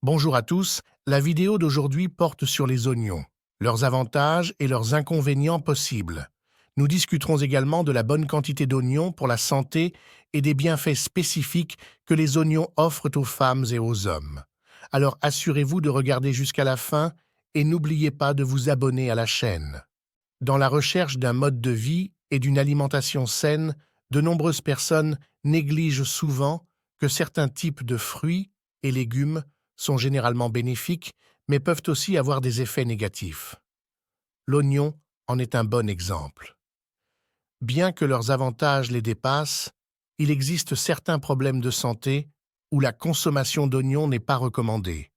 Bonjour à tous, la vidéo d'aujourd'hui porte sur les oignons, leurs avantages et leurs inconvénients possibles. Nous discuterons également de la bonne quantité d'oignons pour la santé et des bienfaits spécifiques que les oignons offrent aux femmes et aux hommes. Alors assurez-vous de regarder jusqu'à la fin et n'oubliez pas de vous abonner à la chaîne. Dans la recherche d'un mode de vie et d'une alimentation saine, de nombreuses personnes négligent souvent que certains types de fruits et légumes sont généralement bénéfiques, mais peuvent aussi avoir des effets négatifs. L'oignon en est un bon exemple. Bien que leurs avantages les dépassent, il existe certains problèmes de santé où la consommation d'oignons n'est pas recommandée.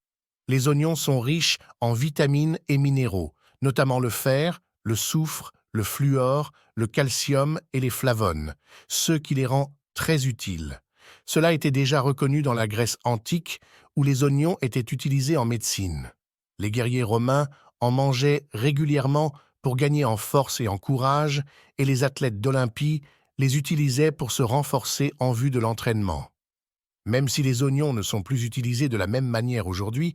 Les oignons sont riches en vitamines et minéraux, notamment le fer, le soufre, le fluor, le calcium et les flavones, ce qui les rend très utiles. Cela était déjà reconnu dans la Grèce antique, où les oignons étaient utilisés en médecine. Les guerriers romains en mangeaient régulièrement pour gagner en force et en courage, et les athlètes d'Olympie les utilisaient pour se renforcer en vue de l'entraînement. Même si les oignons ne sont plus utilisés de la même manière aujourd'hui,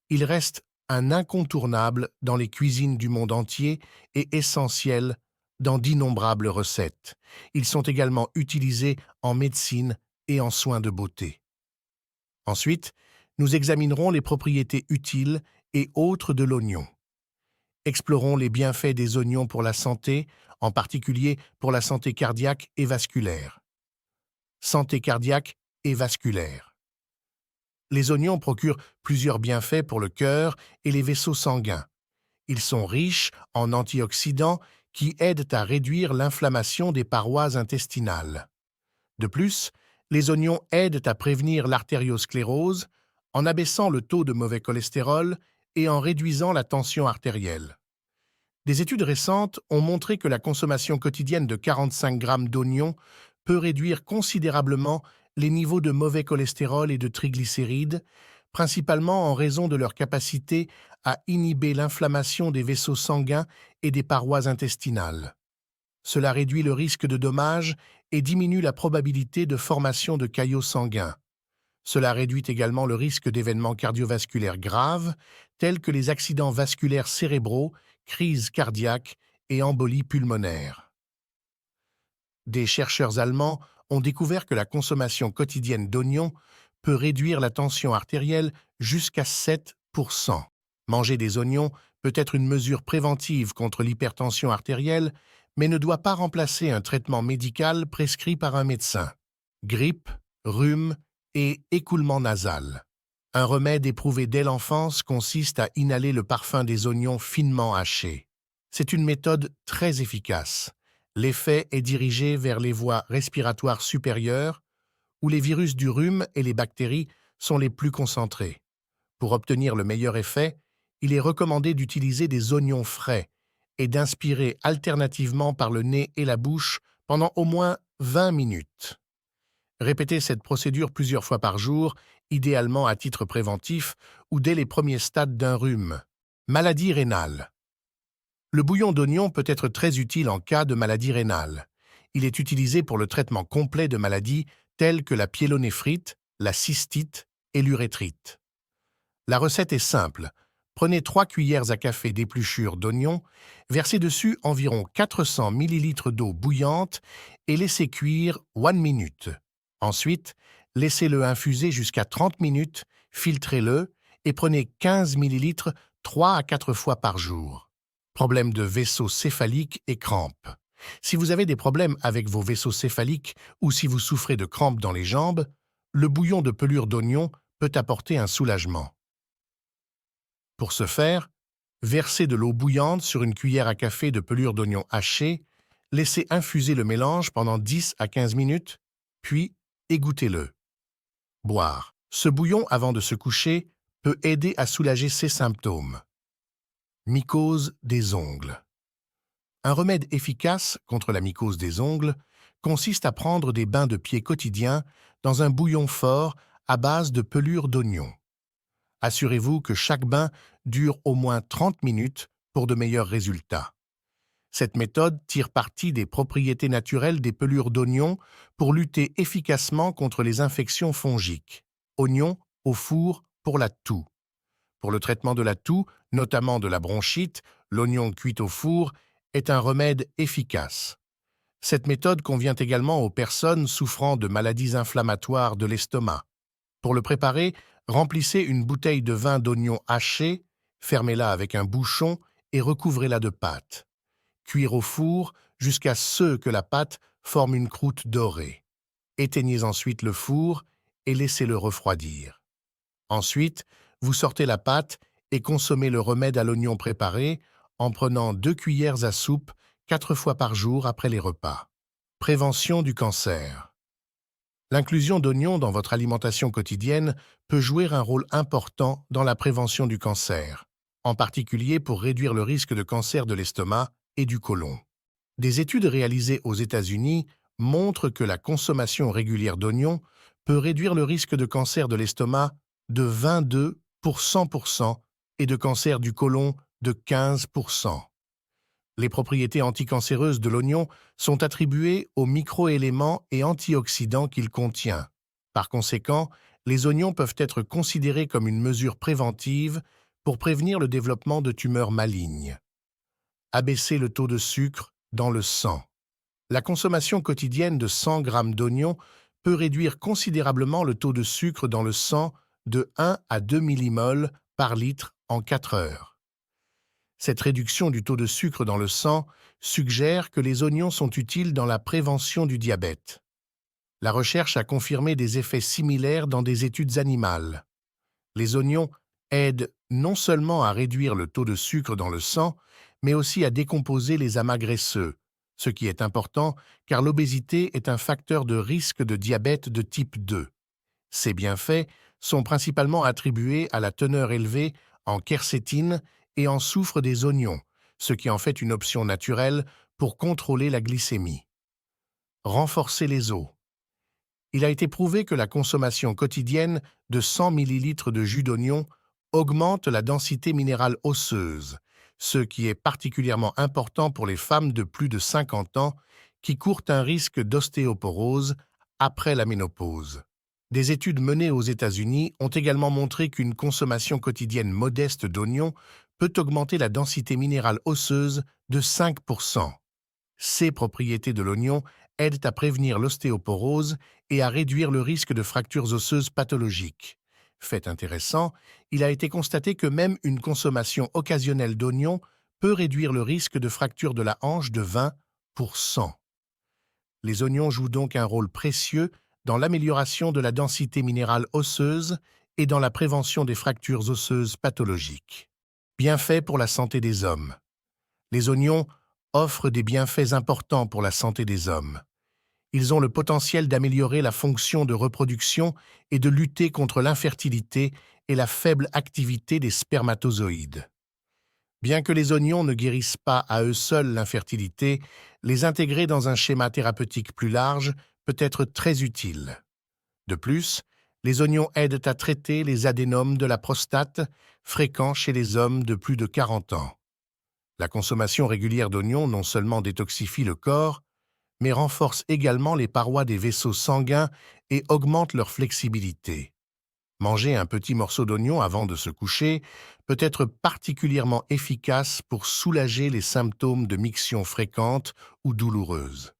ils restent un incontournable dans les cuisines du monde entier et essentiels dans d'innombrables recettes. Ils sont également utilisés en médecine et en soins de beauté. Ensuite, nous examinerons les propriétés utiles et autres de l'oignon. Explorons les bienfaits des oignons pour la santé, en particulier pour la santé cardiaque et vasculaire. Santé cardiaque et vasculaire. Les oignons procurent plusieurs bienfaits pour le cœur et les vaisseaux sanguins. Ils sont riches en antioxydants qui aident à réduire l'inflammation des parois intestinales. De plus, les oignons aident à prévenir l'artériosclérose en abaissant le taux de mauvais cholestérol et en réduisant la tension artérielle. Des études récentes ont montré que la consommation quotidienne de 45 grammes d'oignons peut réduire considérablement les niveaux de mauvais cholestérol et de triglycérides, principalement en raison de leur capacité à inhiber l'inflammation des vaisseaux sanguins et des parois intestinales. Cela réduit le risque de dommages et diminue la probabilité de formation de caillots sanguins. Cela réduit également le risque d'événements cardiovasculaires graves, tels que les accidents vasculaires cérébraux, crises cardiaques et embolies pulmonaires. Des chercheurs allemands ont découvert que la consommation quotidienne d'oignons peut réduire la tension artérielle jusqu'à 7%. Manger des oignons peut être une mesure préventive contre l'hypertension artérielle, mais ne doit pas remplacer un traitement médical prescrit par un médecin. Grippe, rhume et écoulement nasal. Un remède éprouvé dès l'enfance consiste à inhaler le parfum des oignons finement hachés. C'est une méthode très efficace. L'effet est dirigé vers les voies respiratoires supérieures, où les virus du rhume et les bactéries sont les plus concentrés. Pour obtenir le meilleur effet, il est recommandé d'utiliser des oignons frais et d'inspirer alternativement par le nez et la bouche pendant au moins 20 minutes. Répétez cette procédure plusieurs fois par jour, idéalement à titre préventif ou dès les premiers stades d'un rhume. Maladie rénale. Le bouillon d'oignon peut être très utile en cas de maladie rénale. Il est utilisé pour le traitement complet de maladies telles que la pyélonéphrite, la cystite et l'urétrite. La recette est simple. Prenez 3 cuillères à café d'épluchure d'oignon, versez dessus environ 400 ml d'eau bouillante et laissez cuire 1 minute. Ensuite, laissez-le infuser jusqu'à 30 minutes, filtrez-le et prenez 15 ml 3 à 4 fois par jour. Problème de vaisseau céphalique et crampes. Si vous avez des problèmes avec vos vaisseaux céphaliques ou si vous souffrez de crampes dans les jambes, le bouillon de pelure d'oignon peut apporter un soulagement. Pour ce faire, versez de l'eau bouillante sur une cuillère à café de pelure d'oignon hachée, laissez infuser le mélange pendant 10 à 15 minutes, puis égouttez-le. Boire. Ce bouillon avant de se coucher peut aider à soulager ces symptômes. Mycose des ongles. Un remède efficace contre la mycose des ongles consiste à prendre des bains de pieds quotidiens dans un bouillon fort à base de pelure d'oignon. Assurez-vous que chaque bain dure au moins 30 minutes pour de meilleurs résultats. Cette méthode tire parti des propriétés naturelles des pelures d'oignon pour lutter efficacement contre les infections fongiques. Oignon au four pour la toux. Pour le traitement de la toux, notamment de la bronchite, l'oignon cuit au four est un remède efficace. Cette méthode convient également aux personnes souffrant de maladies inflammatoires de l'estomac. Pour le préparer, remplissez une bouteille de vin d'oignon haché, fermez-la avec un bouchon et recouvrez-la de pâte. Cuire au four jusqu'à ce que la pâte forme une croûte dorée. Éteignez ensuite le four et laissez-le refroidir. Ensuite, vous sortez la pâte et consommez le remède à l'oignon préparé en prenant 2 cuillères à soupe 4 fois par jour après les repas. Prévention du cancer. L'inclusion d'oignons dans votre alimentation quotidienne peut jouer un rôle important dans la prévention du cancer, en particulier pour réduire le risque de cancer de l'estomac et du côlon. Des études réalisées aux États-Unis montrent que la consommation régulière d'oignons peut réduire le risque de cancer de l'estomac de 22 pour 100% et de cancer du côlon de 15%. Les propriétés anticancéreuses de l'oignon sont attribuées aux microéléments et antioxydants qu'il contient. Par conséquent, les oignons peuvent être considérés comme une mesure préventive pour prévenir le développement de tumeurs malignes. Abaisser le taux de sucre dans le sang. La consommation quotidienne de 100 g d'oignons peut réduire considérablement le taux de sucre dans le sang de 1 à 2 millimoles par litre en 4 heures. Cette réduction du taux de sucre dans le sang suggère que les oignons sont utiles dans la prévention du diabète. La recherche a confirmé des effets similaires dans des études animales. Les oignons aident non seulement à réduire le taux de sucre dans le sang, mais aussi à décomposer les amas graisseux, ce qui est important car l'obésité est un facteur de risque de diabète de type 2. Ces bienfaits sont principalement attribués à la teneur élevée en quercétine et en soufre des oignons, ce qui en fait une option naturelle pour contrôler la glycémie. Renforcer les os. Il a été prouvé que la consommation quotidienne de 100 ml de jus d'oignon augmente la densité minérale osseuse, ce qui est particulièrement important pour les femmes de plus de 50 ans qui courent un risque d'ostéoporose après la ménopause. Des études menées aux États-Unis ont également montré qu'une consommation quotidienne modeste d'oignons peut augmenter la densité minérale osseuse de 5%. Ces propriétés de l'oignon aident à prévenir l'ostéoporose et à réduire le risque de fractures osseuses pathologiques. Fait intéressant, il a été constaté que même une consommation occasionnelle d'oignons peut réduire le risque de fracture de la hanche de 20%. Les oignons jouent donc un rôle précieux dans l'amélioration de la densité minérale osseuse et dans la prévention des fractures osseuses pathologiques. Bienfaits pour la santé des hommes. Les oignons offrent des bienfaits importants pour la santé des hommes. Ils ont le potentiel d'améliorer la fonction de reproduction et de lutter contre l'infertilité et la faible activité des spermatozoïdes. Bien que les oignons ne guérissent pas à eux seuls l'infertilité, les intégrer dans un schéma thérapeutique plus large peut être très utile. De plus, les oignons aident à traiter les adénomes de la prostate, fréquents chez les hommes de plus de 40 ans. La consommation régulière d'oignons non seulement détoxifie le corps, mais renforce également les parois des vaisseaux sanguins et augmente leur flexibilité. Manger un petit morceau d'oignon avant de se coucher peut être particulièrement efficace pour soulager les symptômes de miction fréquente ou douloureuse.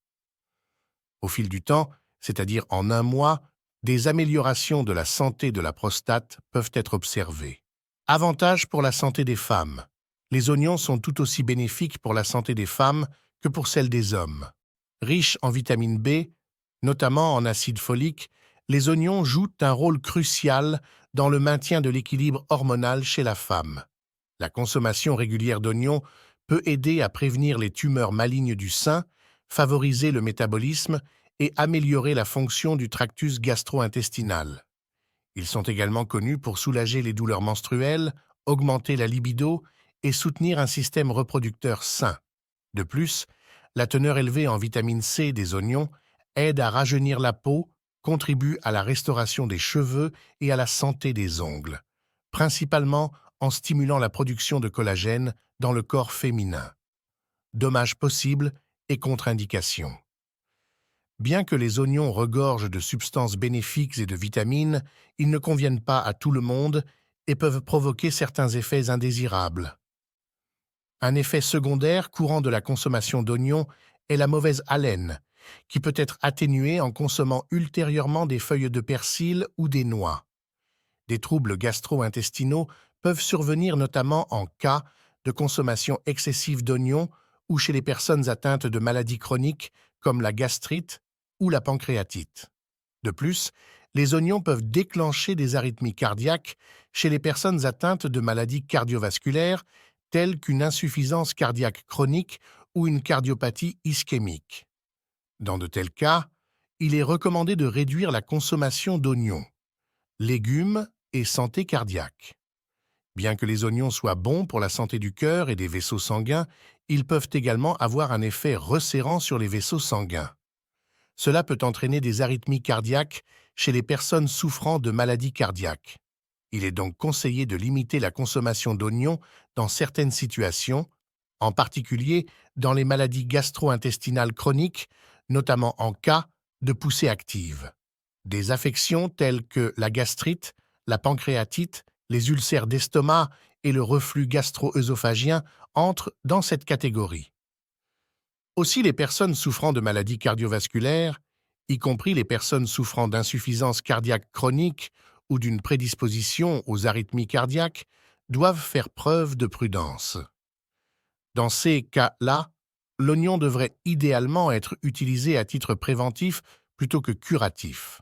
Au fil du temps, c'est-à-dire en un mois, des améliorations de la santé de la prostate peuvent être observées. Avantages pour la santé des femmes. Les oignons sont tout aussi bénéfiques pour la santé des femmes que pour celle des hommes. Riches en vitamine B, notamment en acide folique, les oignons jouent un rôle crucial dans le maintien de l'équilibre hormonal chez la femme. La consommation régulière d'oignons peut aider à prévenir les tumeurs malignes du sein, favoriser le métabolisme et améliorer la fonction du tractus gastro-intestinal. Ils sont également connus pour soulager les douleurs menstruelles, augmenter la libido et soutenir un système reproducteur sain. De plus, la teneur élevée en vitamine C des oignons aide à rajeunir la peau, contribue à la restauration des cheveux et à la santé des ongles, principalement en stimulant la production de collagène dans le corps féminin. Dommages possibles et contre-indications. Bien que les oignons regorgent de substances bénéfiques et de vitamines, ils ne conviennent pas à tout le monde et peuvent provoquer certains effets indésirables. Un effet secondaire courant de la consommation d'oignons est la mauvaise haleine, qui peut être atténuée en consommant ultérieurement des feuilles de persil ou des noix. Des troubles gastro-intestinaux peuvent survenir notamment en cas de consommation excessive d'oignons ou chez les personnes atteintes de maladies chroniques comme la gastrite ou la pancréatite. De plus, les oignons peuvent déclencher des arythmies cardiaques chez les personnes atteintes de maladies cardiovasculaires telles qu'une insuffisance cardiaque chronique ou une cardiopathie ischémique. Dans de tels cas, il est recommandé de réduire la consommation d'oignons, légumes et santé cardiaque. Bien que les oignons soient bons pour la santé du cœur et des vaisseaux sanguins, ils peuvent également avoir un effet resserrant sur les vaisseaux sanguins. Cela peut entraîner des arythmies cardiaques chez les personnes souffrant de maladies cardiaques. Il est donc conseillé de limiter la consommation d'oignons dans certaines situations, en particulier dans les maladies gastro-intestinales chroniques, notamment en cas de poussée active. Des affections telles que la gastrite, la pancréatite, les ulcères d'estomac et le reflux gastro-œsophagien entrent dans cette catégorie. Aussi, les personnes souffrant de maladies cardiovasculaires, y compris les personnes souffrant d'insuffisance cardiaque chronique ou d'une prédisposition aux arythmies cardiaques, doivent faire preuve de prudence. Dans ces cas-là, l'oignon devrait idéalement être utilisé à titre préventif plutôt que curatif.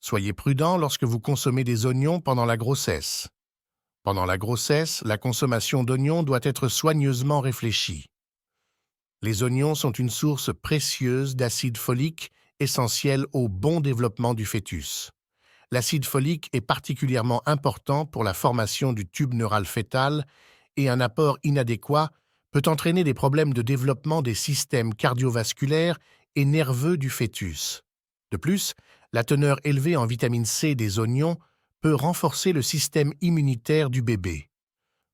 Soyez prudent lorsque vous consommez des oignons pendant la grossesse. Pendant la grossesse, la consommation d'oignons doit être soigneusement réfléchie. Les oignons sont une source précieuse d'acide folique essentiel au bon développement du fœtus. L'acide folique est particulièrement important pour la formation du tube neural fœtal et un apport inadéquat peut entraîner des problèmes de développement des systèmes cardiovasculaires et nerveux du fœtus. De plus, la teneur élevée en vitamine C des oignons peut renforcer le système immunitaire du bébé.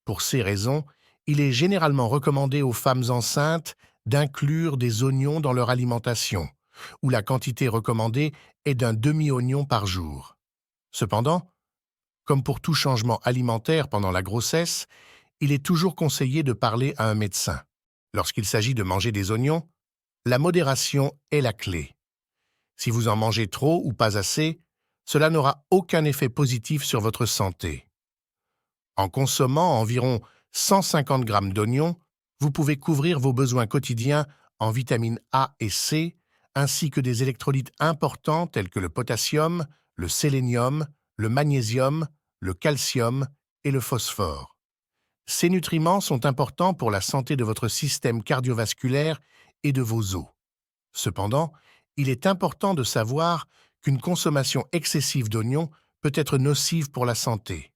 Pour ces raisons, il est généralement recommandé aux femmes enceintes d'inclure des oignons dans leur alimentation, où la quantité recommandée est d'un demi-oignon par jour. Cependant, comme pour tout changement alimentaire pendant la grossesse, il est toujours conseillé de parler à un médecin. Lorsqu'il s'agit de manger des oignons, la modération est la clé. Si vous en mangez trop ou pas assez, cela n'aura aucun effet positif sur votre santé. En consommant environ 150 g d'oignons, vous pouvez couvrir vos besoins quotidiens en vitamines A et C, ainsi que des électrolytes importants tels que le potassium, le sélénium, le magnésium, le calcium et le phosphore. Ces nutriments sont importants pour la santé de votre système cardiovasculaire et de vos os. Cependant, il est important de savoir qu'une consommation excessive d'oignons peut être nocive pour la santé.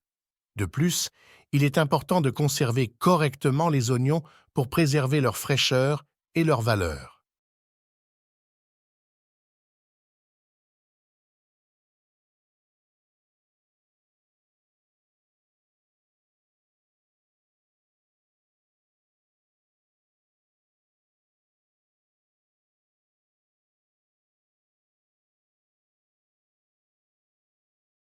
De plus, il est important de conserver correctement les oignons pour préserver leur fraîcheur et leur valeur.